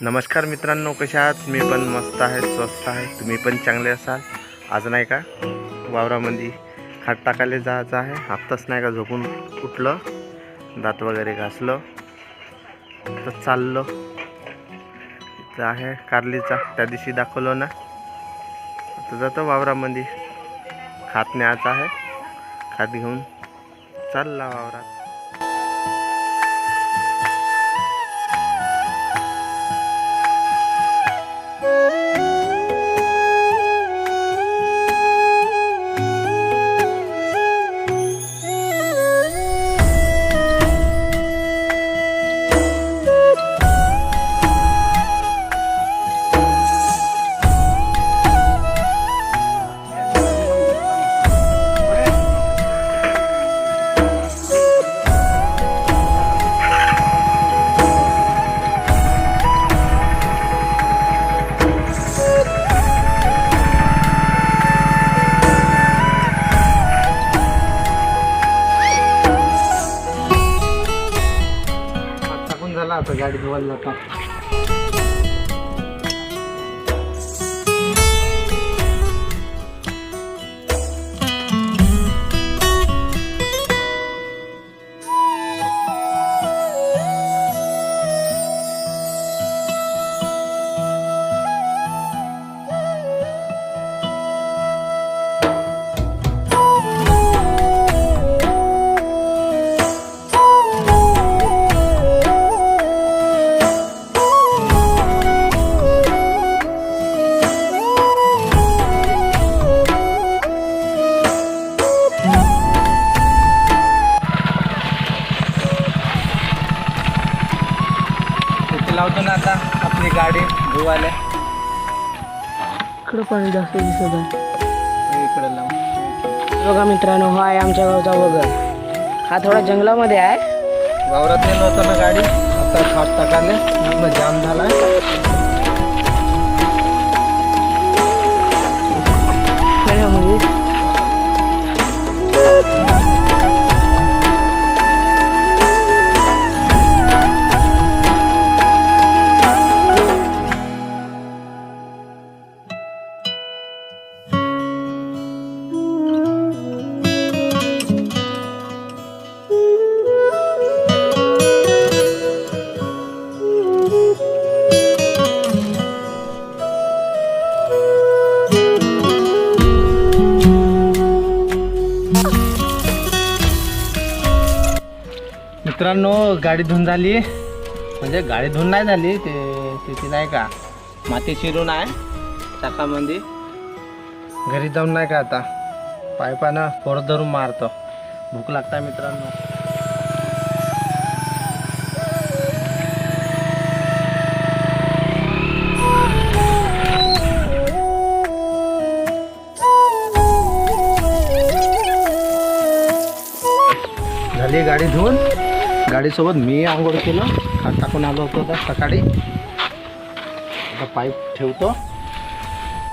नमस्कार मित्रांनो, कशा आहात? मी पण मस्त आहे, स्वस्त आहे. तुम्ही पण चांगले असाल. आज नाही का वावरामध्ये खाट टाकायला जायचं आहे. आत्ताच नाही का झोपून उठलं, दात वगैरे घासलं तर चाललो. इथं आहे कारलीचा, त्या दिवशी दाखवलो ना. आता जातो वावरामध्ये, खात न्यायचं आहे. खात घेऊन चालला वावरात. झाला आता गाडी धुवायला जातो. लावतो ना आता आपली गाडी धुवायला. इकडं पाणी जास्त दिसत आहे. इकडे लावून बघा मित्रांनो, हा आहे आमच्या गावचा वगर. हा थोडा जंगलामध्ये आहे. वावरात नेलं होतं ना गाडी, आता खाट टाकायला पूर्ण जाम झालाय. मित्रांनो, गाडी धुवून झाली, म्हणजे गाडी धुवून नाही झाली, ते नाही का माती शिरून आहे चाकामध्ये. घरी जाऊन नाही का आता पायपानं पोर धरून मारतो. भूक लागता मित्रांनो. झाली गाडी धुवून. गाडीसोबत मी आंघोळ केलं, खाट टाकून आलो होतो आता सकाळी. आता पाईप ठेवतो.